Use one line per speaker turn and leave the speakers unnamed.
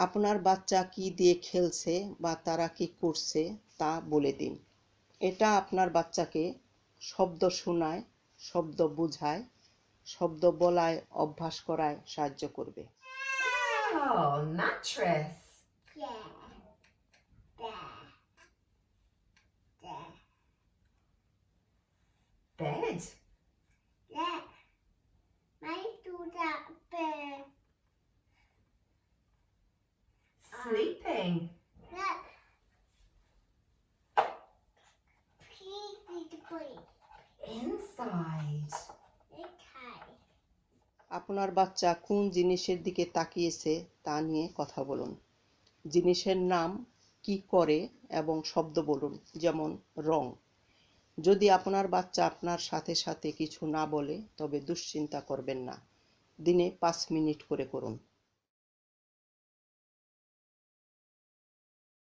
আপনার বাচ্চা কি দিয়ে খেলছে বা তারা কি করছে তা বলে দিন। এটা আপনার বাচ্চাকে শব্দ শোনায়, শব্দ বোঝায়, শব্দ বলায় অভ্যাস করায় সাহায্য করবে।
Oh, mattress.
Yeah. There. There.
Bed.
There. Might do that bed.
Sleeping.
Look. Please need to put it.
Inside.
Okay.
আপনার বাচ্চা কোন জিনিসের দিকে তাকিয়েছে তা নিয়ে কথা বলুন। জিনিসের নাম, কি করে এবং শব্দ বলুন, যেমন রং। যদি আপনার বাচ্চা আপনার সাথে সাথে কিছু না বলে তবে দুশ্চিন্তা করবেন না। দিনে 5 মিনিট করে করুন।